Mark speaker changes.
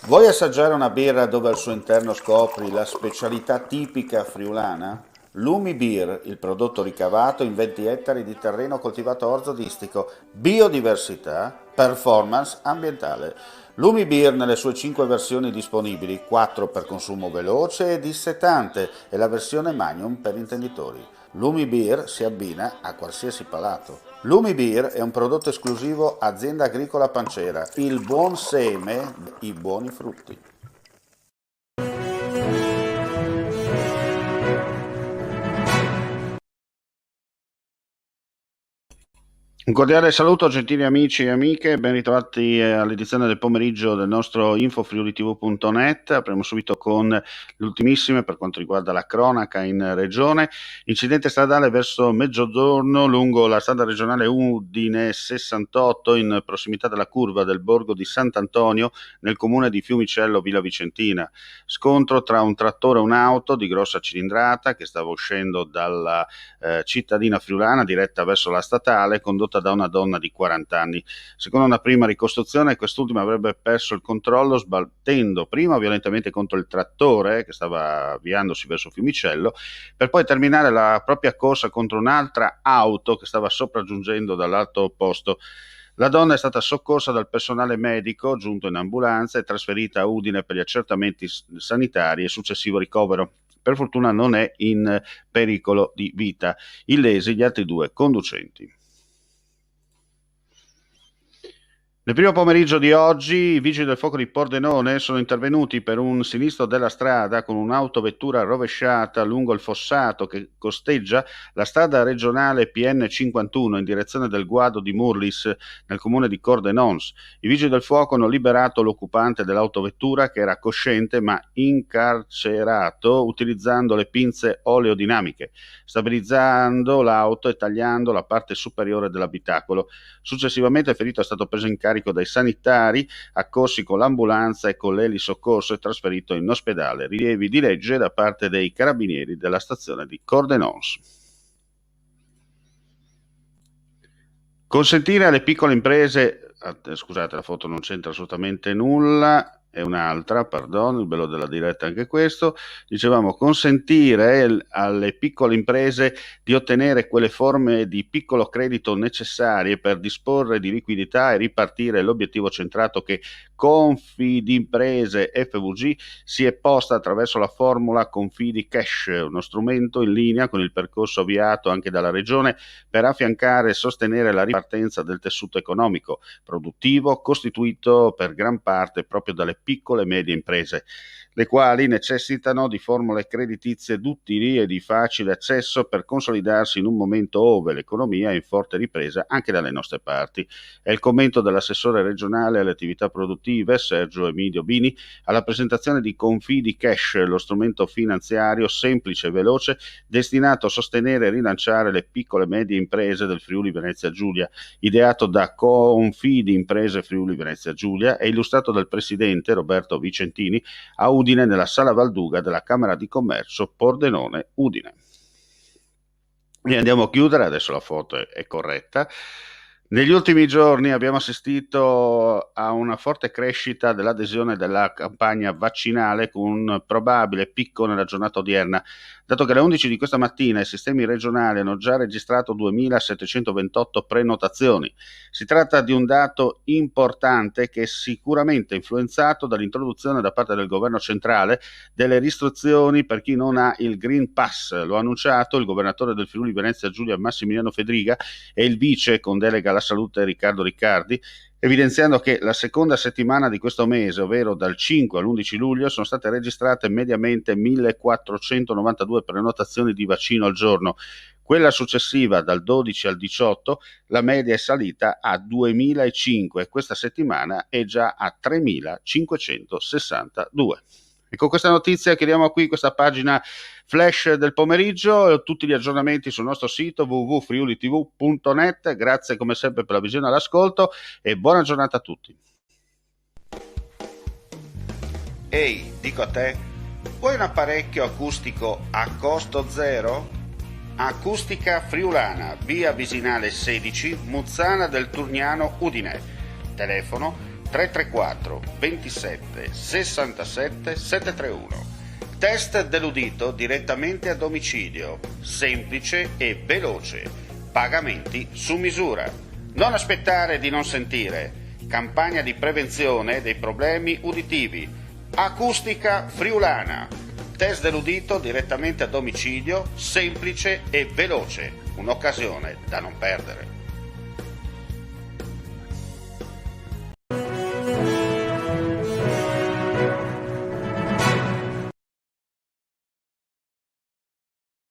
Speaker 1: Vuoi assaggiare una birra dove al suo interno scopri la specialità tipica friulana? Lumi Beer, il prodotto ricavato in 20 ettari di terreno coltivato orzodistico, biodiversità, performance ambientale. Lumi Beer nelle sue 5 versioni disponibili, 4 per consumo veloce e dissetante e la versione Magnum per intenditori. Lumi Beer si abbina a qualsiasi palato. Lumi Beer è un prodotto esclusivo Azienda Agricola Pancera, il buon seme, i buoni frutti. Un cordiale saluto gentili amici e amiche, ben ritrovati all'edizione del pomeriggio del nostro infofriulitv.net. Apriamo subito con le ultimissime per quanto riguarda la cronaca in regione. Incidente stradale verso mezzogiorno lungo la strada regionale Udine 68 in prossimità della curva del borgo di Sant'Antonio nel comune di Fiumicello Villa Vicentina. Scontro tra un trattore e un'auto di grossa cilindrata che stava uscendo dalla cittadina friulana diretta verso la statale condotta da una donna di 40 anni. Secondo una prima ricostruzione, quest'ultima avrebbe perso il controllo sbattendo prima violentemente contro il trattore che stava avviandosi verso Fiumicello, per poi terminare la propria corsa contro un'altra auto che stava sopraggiungendo dall'alto opposto. La donna è stata soccorsa dal personale medico giunto in ambulanza e trasferita a Udine per gli accertamenti sanitari e successivo ricovero. Per fortuna non è in pericolo di vita. Illesi gli altri due conducenti. Nel primo pomeriggio di oggi i vigili del fuoco di Pordenone sono intervenuti per un sinistro della strada con un'autovettura rovesciata lungo il fossato che costeggia la strada regionale PN 51 in direzione del guado di Murlis nel comune di Cordenons. I vigili del fuoco hanno liberato l'occupante dell'autovettura che era cosciente ma incarcerato utilizzando le pinze oleodinamiche, stabilizzando l'auto e tagliando la parte superiore dell'abitacolo. Successivamente il ferito è stato preso in carico dai sanitari, accorsi con l'ambulanza e con l'elisoccorso e trasferito in ospedale. Rilievi di legge da parte dei carabinieri della stazione di Cordenons. Consentire alle piccole imprese, scusate la foto non c'entra assolutamente nulla, è un'altra, perdono, il bello della diretta anche questo, dicevamo consentire alle piccole imprese di ottenere quelle forme di piccolo credito necessarie per disporre di liquidità e ripartire l'obiettivo centrato che Confidimprese FVG si è posta attraverso la formula Confidi Cash, uno strumento in linea con il percorso avviato anche dalla Regione per affiancare e sostenere la ripartenza del tessuto economico produttivo costituito per gran parte proprio dalle piccole e medie imprese, le quali necessitano di formule creditizie duttili e di facile accesso per consolidarsi in un momento ove l'economia è in forte ripresa anche dalle nostre parti. È il commento dell'assessore regionale alle attività produttive Sergio Emilio Bini alla presentazione di Confidi Cash, lo strumento finanziario semplice e veloce destinato a sostenere e rilanciare le piccole e medie imprese del Friuli Venezia Giulia, ideato da Confidi Imprese Friuli Venezia Giulia e illustrato dal presidente Roberto Vicentini a Udine nella Sala Valduga della Camera di Commercio Pordenone Udine. E andiamo a chiudere, adesso la foto è corretta. Negli ultimi giorni abbiamo assistito a una forte crescita dell'adesione della campagna vaccinale con un probabile picco nella giornata odierna, dato che alle 11 di questa mattina i sistemi regionali hanno già registrato 2.728 prenotazioni. Si tratta di un dato importante che è sicuramente influenzato dall'introduzione da parte del governo centrale delle restrizioni per chi non ha il Green Pass. Lo ha annunciato il governatore del Friuli Venezia Giulia Massimiliano Fedriga e il vice con delega alla salute Riccardo Riccardi, evidenziando che la seconda settimana di questo mese, ovvero dal 5 all'11 luglio, sono state registrate mediamente 1.492 prenotazioni di vaccino al giorno. Quella successiva, dal 12 al 18, la media è salita a 2.005 e questa settimana è già a 3.562. E con questa notizia chiudiamo qui questa pagina flash del pomeriggio, tutti gli aggiornamenti sul nostro sito www.friulitv.net. Grazie come sempre per la visione e l'ascolto e buona giornata a tutti. Ehi, dico a te, vuoi un apparecchio acustico a costo zero? Acustica Friulana, via Visinale 16, Muzzana del Turniano Udine. Telefono 334 27 67 731. Test dell'udito direttamente a domicilio, semplice e veloce. Pagamenti su misura. Non aspettare di non sentire. Campagna di prevenzione dei problemi uditivi. Acustica friulana. Test dell'udito direttamente a domicilio, semplice e veloce. Un'occasione da non perdere.